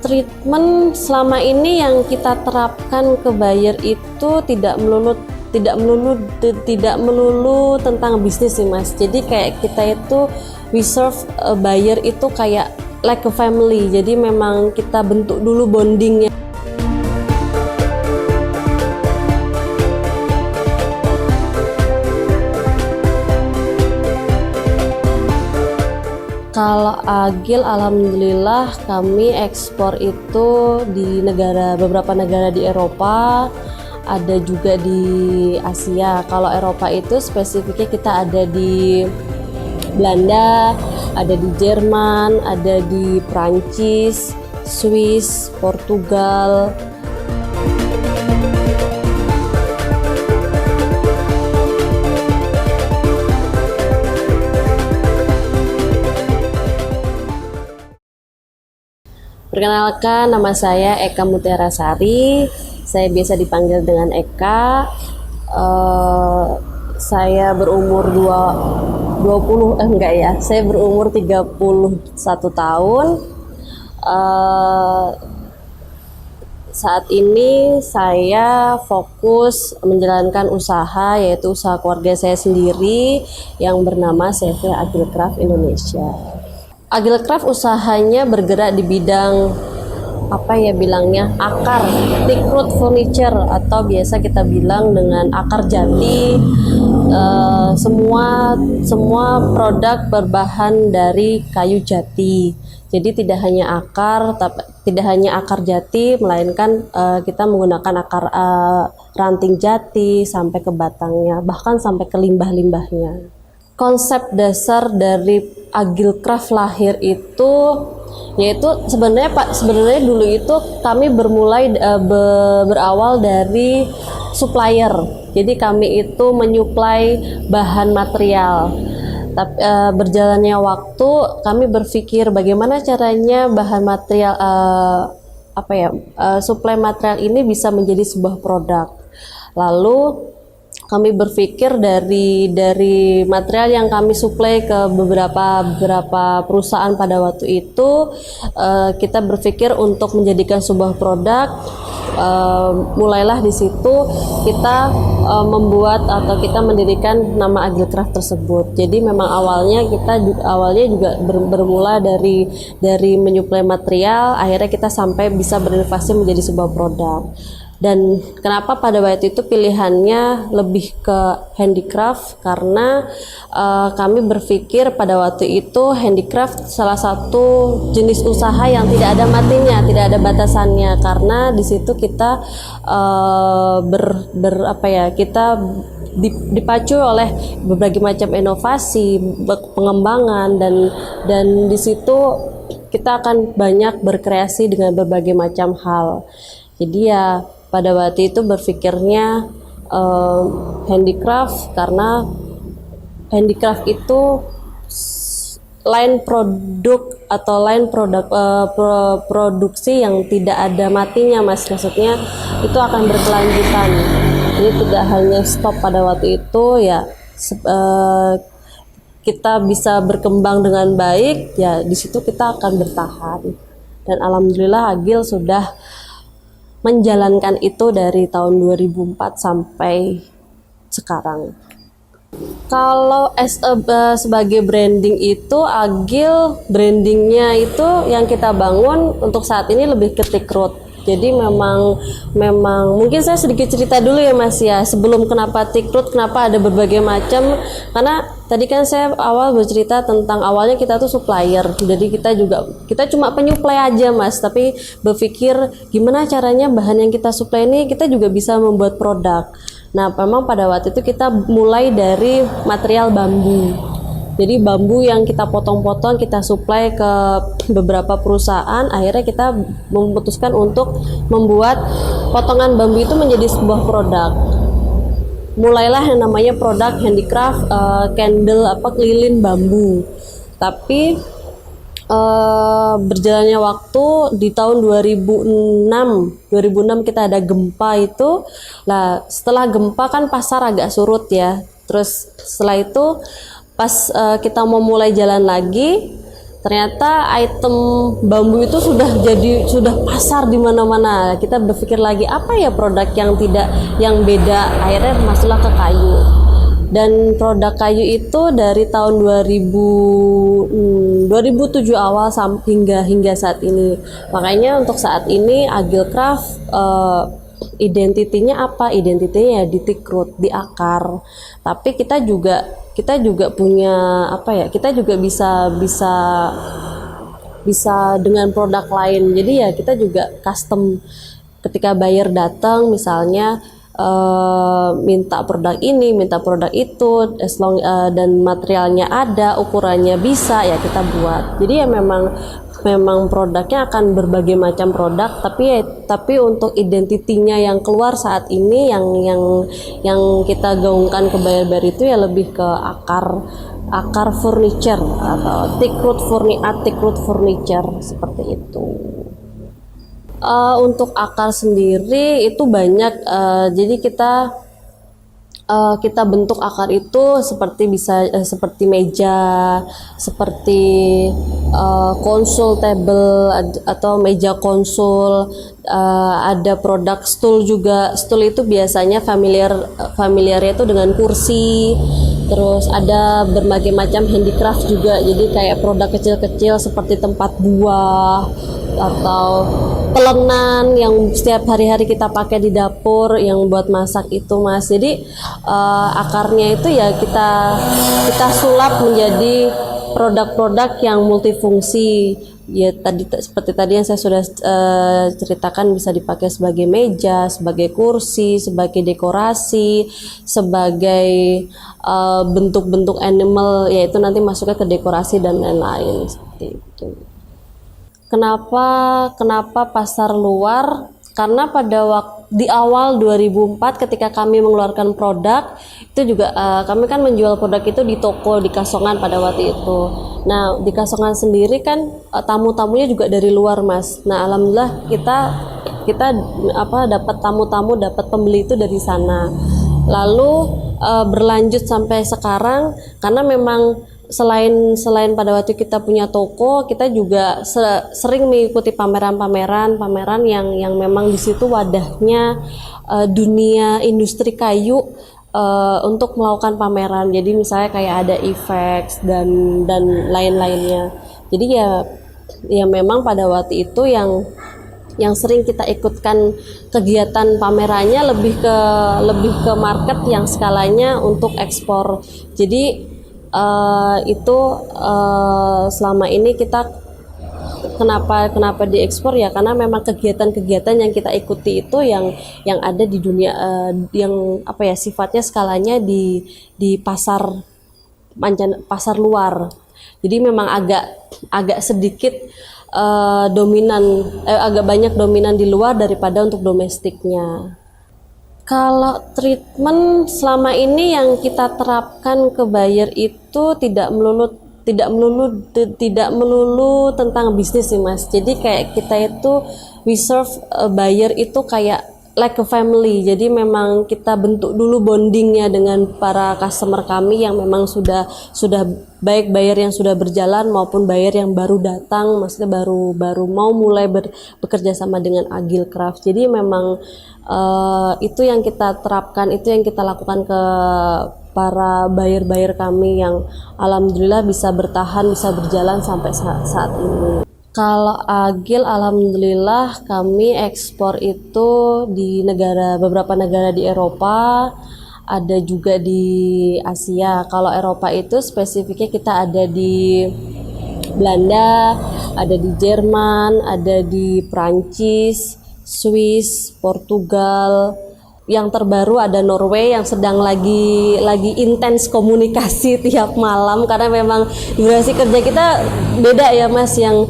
Treatment selama ini yang kita terapkan ke buyer itu tidak melulu tentang bisnis sih Mas. Jadi kayak kita itu we serve a buyer itu kayak like a family. Jadi memang kita bentuk dulu bondingnya. Kalau Agil, alhamdulillah kami ekspor itu di beberapa negara di Eropa, ada juga di Asia. Kalau Eropa itu spesifiknya kita ada di Belanda, ada di Jerman, ada di Prancis, Swiss, Portugal. Perkenalkan, nama saya Eka Mutiara Sari. Saya biasa dipanggil dengan Eka. Saya berumur 20, saya berumur 31 tahun. Saat ini saya fokus menjalankan usaha, yaitu usaha keluarga saya sendiri yang bernama CV Agil Craft Indonesia. Agil Craft usahanya bergerak di bidang akar, teak root furniture, atau biasa kita bilang dengan akar jati. Semua produk berbahan dari kayu jati. Jadi tidak hanya akar jati, melainkan kita menggunakan akar ranting jati sampai ke batangnya, bahkan sampai ke limbah-limbahnya. Konsep dasar dari Agil Craft lahir itu yaitu sebenarnya dulu itu kami berawal dari supplier. Jadi kami itu menyuplai bahan material. Tapi berjalannya waktu kami berpikir bagaimana caranya bahan material suplai material ini bisa menjadi sebuah produk. Lalu kami berpikir dari material yang kami suplai ke beberapa perusahaan pada waktu itu, kita berpikir untuk menjadikan sebuah produk. Mulailah di situ kita membuat atau kita mendirikan nama Agil Craft tersebut. Jadi memang awalnya juga bermula dari menyuplai material, akhirnya kita sampai bisa berinovasi menjadi sebuah produk. Dan kenapa pada waktu itu pilihannya lebih ke handicraft, karena kami berpikir pada waktu itu handicraft salah satu jenis usaha yang tidak ada matinya, tidak ada batasannya, karena di situ kita kita dipacu oleh berbagai macam inovasi, pengembangan, dan di situ kita akan banyak berkreasi dengan berbagai macam hal. Jadi ya pada waktu itu berpikirnya handicraft, karena handicraft itu line produksi yang tidak ada matinya Mas, maksudnya itu akan berkelanjutan. Jadi tidak hanya stop pada waktu itu, ya kita bisa berkembang dengan baik, ya di situ kita akan bertahan. Dan alhamdulillah Agil sudah menjalankan itu dari tahun 2004 sampai sekarang. Kalau sebagai branding itu, Agil brandingnya itu yang kita bangun untuk saat ini lebih ke teak root. Jadi memang mungkin saya sedikit cerita dulu ya Mas ya, sebelum kenapa teak root, kenapa ada berbagai macam. Karena tadi kan saya awal bercerita tentang awalnya kita tuh supplier, jadi kita cuma penyuplai aja Mas, tapi berpikir gimana caranya bahan yang kita suplai ini kita juga bisa membuat produk. Nah memang pada waktu itu kita mulai dari material bambu. Jadi bambu yang kita potong-potong, kita suplai ke beberapa perusahaan, akhirnya kita memutuskan untuk membuat potongan bambu itu menjadi sebuah produk. Mulailah yang namanya produk handicraft candle lilin bambu. Tapi berjalannya waktu di tahun 2006 kita ada gempa itu. Lah setelah gempa kan pasar agak surut ya. Terus setelah itu pas kita mau mulai jalan lagi, ternyata item bambu itu sudah pasar di mana-mana. Kita berpikir lagi apa ya produk yang beda, akhirnya masuklah ke kayu. Dan produk kayu itu dari tahun 2007 awal hingga saat ini. Makanya untuk saat ini Agilcraft identitinya apa? Identitinya ya di tikrut, di akar. Tapi kita juga punya apa ya? Kita juga bisa dengan produk lain. Jadi ya kita juga custom. Ketika buyer datang misalnya minta produk ini, minta produk itu, dan materialnya ada, ukurannya bisa, ya kita buat. Jadi ya memang produknya akan berbagai macam produk, tapi untuk identitinya yang keluar saat ini yang kita gaungkan ke buyer-buyer itu ya lebih ke akar furniture atau tikrut furniture seperti itu. Untuk akar sendiri itu banyak, jadi kita bentuk akar itu seperti meja, seperti konsul table atau meja konsul. Ada produk stool juga. Stool itu biasanya familiarnya itu dengan kursi. Terus ada berbagai macam handicraft juga, jadi kayak produk kecil-kecil seperti tempat buah atau pelenan yang setiap hari-hari kita pakai di dapur yang buat masak itu, Mas. Jadi akarnya itu ya kita sulap menjadi produk-produk yang multifungsi. Ya seperti tadi yang saya sudah ceritakan, bisa dipakai sebagai meja, sebagai kursi, sebagai dekorasi, sebagai bentuk-bentuk animal, yaitu nanti masuknya ke dekorasi dan lain-lain seperti itu. Kenapa pasar luar? Karena pada di awal 2004 ketika kami mengeluarkan produk itu juga kami kan menjual produk itu di toko di Kasongan pada waktu itu. Nah di Kasongan sendiri kan tamu-tamunya juga dari luar, Mas. Nah alhamdulillah kita dapat tamu-tamu, dapat pembeli itu dari sana. Lalu berlanjut sampai sekarang karena memang selain pada waktu kita punya toko, kita juga sering mengikuti pameran yang memang di situ wadahnya dunia industri kayu untuk melakukan pameran. Jadi misalnya kayak ada Effects dan lain-lainnya. Jadi ya memang pada waktu itu yang sering kita ikutkan kegiatan pamerannya lebih ke market yang skalanya untuk ekspor. Jadi selama ini kita kenapa diekspor ya karena memang kegiatan-kegiatan yang kita ikuti itu yang ada di dunia yang sifatnya skalanya di pasar luar. Jadi memang agak sedikit agak banyak dominan di luar daripada untuk domestiknya. Kalau treatment selama ini yang kita terapkan ke buyer itu tidak melulu tentang bisnis sih, Mas. Jadi kayak kita itu we serve buyer itu kayak like a family. Jadi memang kita bentuk dulu bondingnya dengan para customer kami yang memang sudah baik buyer yang sudah berjalan maupun buyer yang baru datang, maksudnya baru mau mulai bekerja sama dengan Agilcraft. Jadi memang itu yang kita terapkan, itu yang kita lakukan ke para buyer-buyer kami yang alhamdulillah bisa bertahan, bisa berjalan sampai saat ini. Kalau Agil, alhamdulillah kami ekspor itu di beberapa negara di Eropa, ada juga di Asia. Kalau Eropa itu spesifiknya kita ada di Belanda, ada di Jerman, ada di Prancis, Swiss, Portugal. Yang terbaru ada Norway yang sedang lagi intens komunikasi tiap malam karena memang durasi kerja kita beda ya, Mas. Yang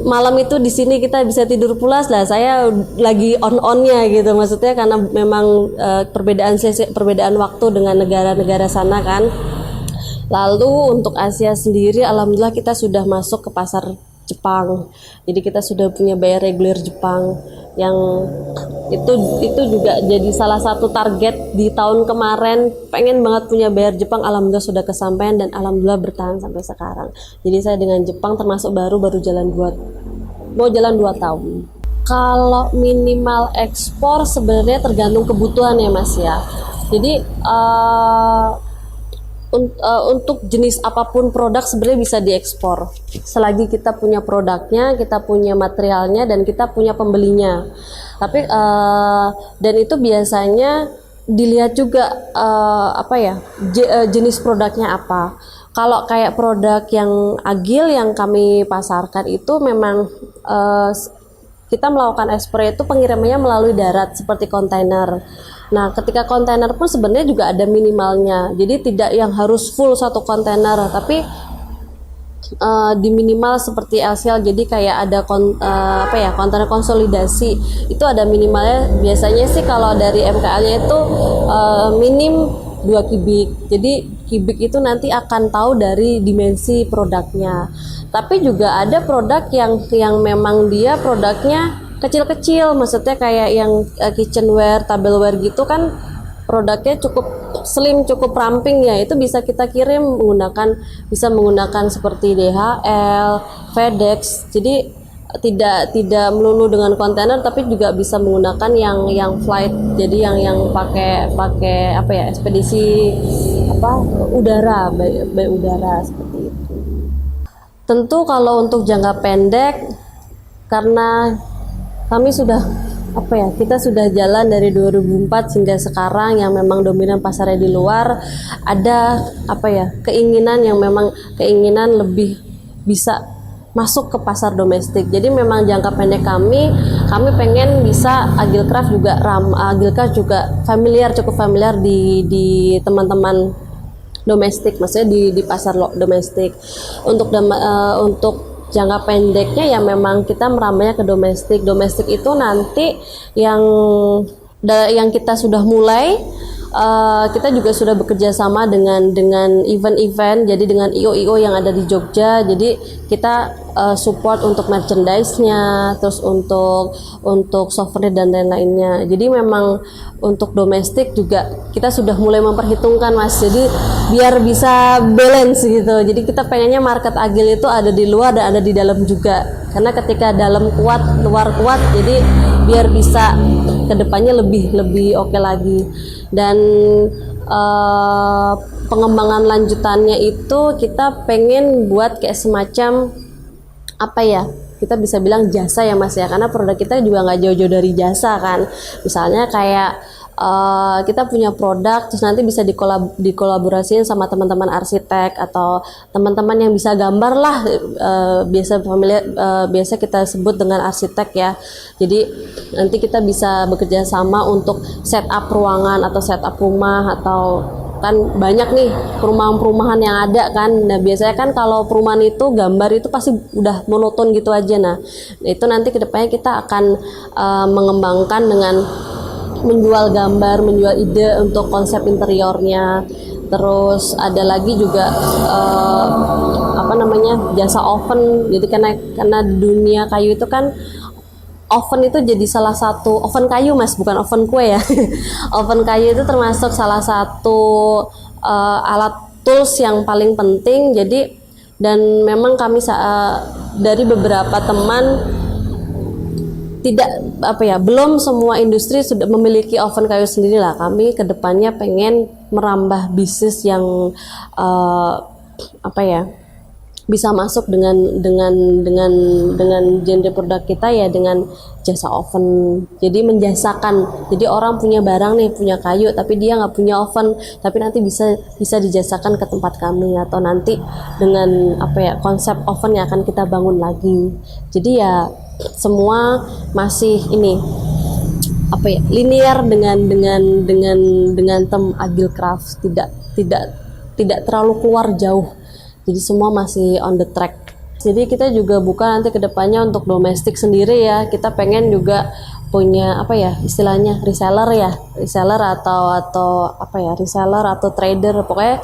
malam itu di sini kita bisa tidur pulas lah, saya lagi on-onnya gitu, maksudnya karena memang perbedaan waktu dengan negara-negara sana kan. Lalu untuk Asia sendiri alhamdulillah kita sudah masuk ke pasar Jepang. Jadi kita sudah punya buyer reguler Jepang yang Itu juga jadi salah satu target di tahun kemarin, pengen banget punya bayar Jepang. Alhamdulillah sudah kesampaian dan alhamdulillah bertahan sampai sekarang. Jadi saya dengan Jepang termasuk baru jalan 2 tahun. Kalau minimal ekspor sebenarnya tergantung kebutuhan ya Mas ya. Jadi untuk jenis apapun produk sebenarnya bisa diekspor selagi kita punya produknya, kita punya materialnya, dan kita punya pembelinya. Tapi dan itu biasanya dilihat juga jenis produknya apa. Kalau kayak produk yang agil yang kami pasarkan itu memang kita melakukan ekspor itu pengirimannya melalui darat seperti kontainer. Nah, ketika kontainer pun sebenarnya juga ada minimalnya. Jadi tidak yang harus full satu kontainer, tapi di minimal seperti LCL. Jadi kayak ada kontainer konsolidasi itu ada minimalnya. Biasanya sih kalau dari MKL-nya itu minim 2 kubik. Jadi kubik itu nanti akan tahu dari dimensi produknya. Tapi juga ada produk yang memang dia produknya kecil-kecil, maksudnya kayak yang kitchenware, tableware gitu kan produknya cukup slim, cukup ramping ya. Itu bisa kita kirim bisa menggunakan seperti DHL, FedEx. Jadi tidak melulu dengan kontainer, tapi juga bisa menggunakan yang flight. Jadi yang pakai ekspedisi udara, by udara seperti itu. Tentu kalau untuk jangka pendek, karena kami kita sudah jalan dari 2004 hingga sekarang yang memang dominan pasarnya di luar, ada keinginan lebih bisa masuk ke pasar domestik. Jadi memang jangka pendek kami pengen bisa Agilcraft juga cukup familiar di teman-teman domestik, maksudnya di pasar domestik. Untuk jangka pendeknya ya memang kita merambahnya ke domestik. Domestik itu nanti yang kita sudah mulai, kita juga sudah bekerja sama dengan event-event, jadi dengan IO yang ada di Jogja. Jadi kita support untuk merchandise-nya, terus untuk souvenir dan lain-lainnya. Jadi memang untuk domestik juga kita sudah mulai memperhitungkan Mas. Jadi biar bisa balance gitu. Jadi kita pengennya market Agil itu ada di luar dan ada di dalam juga. Karena ketika dalam kuat, luar kuat, jadi biar bisa kedepannya lebih oke lagi. Dan pengembangan lanjutannya itu kita pengen buat kayak semacam kita bisa bilang jasa ya Mas ya, karena produk kita juga nggak jauh-jauh dari jasa kan. Misalnya kayak kita punya produk terus nanti bisa dikolaborasiin sama teman-teman arsitek atau teman-teman yang bisa gambar lah, biasa kita sebut dengan arsitek ya. Jadi nanti kita bisa bekerja sama untuk setup ruangan atau setup rumah, atau kan banyak nih perumahan-perumahan yang ada kan. Nah biasanya kan kalau perumahan itu gambar itu pasti udah monoton gitu aja. Nah itu nanti kedepannya kita akan mengembangkan dengan menjual gambar, menjual ide untuk konsep interiornya. Terus ada lagi juga jasa oven. Jadi karena di dunia kayu itu kan oven itu jadi salah satu, oven kayu Mas, bukan oven kue ya. Oven kayu itu termasuk salah satu alat tools yang paling penting. Jadi dan memang kami dari beberapa teman belum semua industri sudah memiliki oven kayu sendiri lah. Kami kedepannya pengen merambah bisnis yang bisa masuk dengan genre produk kita ya, dengan jasa oven. Jadi menjasakan. Jadi orang punya barang nih, punya kayu tapi dia nggak punya oven, tapi nanti bisa dijasakan ke tempat kami, atau nanti dengan konsep oven yang akan kita bangun lagi. Jadi ya semua masih linear dengan tem Agilcraft, tidak terlalu keluar jauh. Jadi semua masih on the track. Jadi kita juga bukan nanti kedepannya untuk domestik sendiri ya. Kita pengen juga punya istilahnya reseller atau reseller atau trader. Pokoknya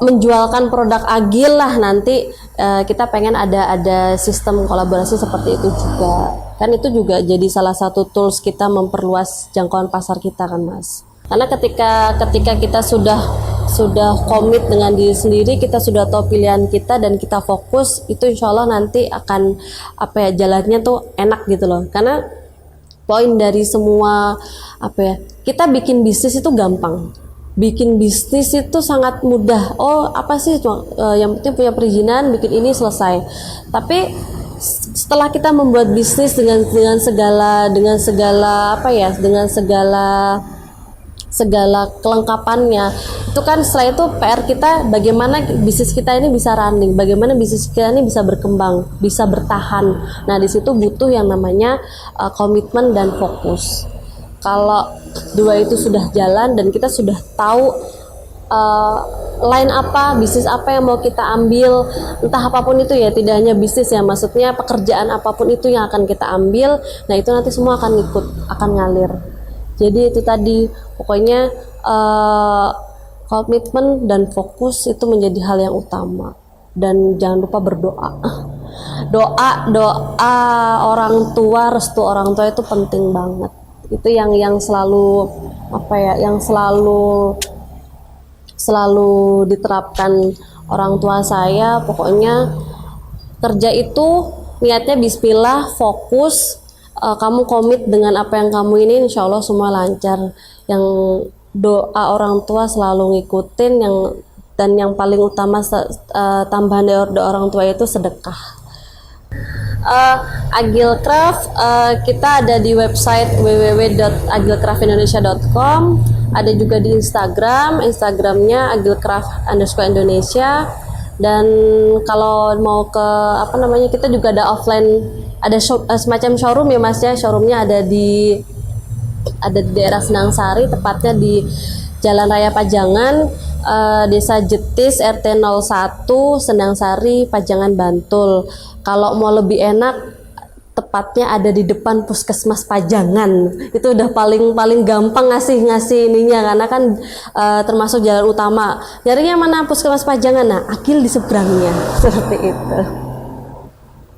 menjualkan produk Agil lah nanti, kita pengen ada sistem kolaborasi seperti itu juga. Kan itu juga jadi salah satu tools kita memperluas jangkauan pasar kita kan Mas. Karena ketika kita sudah komit dengan diri sendiri, kita sudah tahu pilihan kita dan kita fokus, itu insya Allah nanti akan jalannya tuh enak gitu loh. Karena poin dari semua kita bikin bisnis itu gampang, bikin bisnis itu sangat mudah. Oh apa sih yang penting punya perizinan, bikin ini selesai. Tapi setelah kita membuat bisnis dengan segala kelengkapannya, itu kan setelah itu PR kita bagaimana bisnis kita ini bisa running, bagaimana bisnis kita ini bisa berkembang, bisa bertahan. Nah di situ butuh yang namanya komitmen dan fokus. Kalau dua itu sudah jalan dan kita sudah tahu line apa, bisnis apa yang mau kita ambil, entah apapun itu ya, tidak hanya bisnis ya, maksudnya pekerjaan apapun itu yang akan kita ambil, nah itu nanti semua akan ikut, akan ngalir. Jadi itu tadi, pokoknya komitmen dan fokus itu menjadi hal yang utama. Dan jangan lupa berdoa. Doa orang tua, restu orang tua itu penting banget. Itu yang selalu yang selalu diterapkan orang tua saya. Pokoknya kerja itu niatnya bismillah, fokus. Kamu komit dengan apa yang kamu ini, insya Allah semua lancar. Yang doa orang tua selalu ngikutin, dan yang paling utama tambahan dari doa orang tua itu sedekah. Agilcraft, kita ada di website www.agilcraftindonesia.com, ada juga di Instagramnya agilcraft_Indonesia. Dan kalau mau ke kita juga ada offline, ada semacam showroom ya Mas ya. Showroomnya ada di daerah Senang Sari, tepatnya di Jalan Raya Pajangan, Desa Jetis, RT 01, Senang Sari, Pajangan, Bantul. Kalau mau lebih enak, tepatnya ada di depan Puskesmas Pajangan. Itu udah paling gampang ngasih ininya, karena kan termasuk jalan utama. Nyarinya mana Puskesmas Pajangan? Nah, Agil di seberangnya. Seperti itu.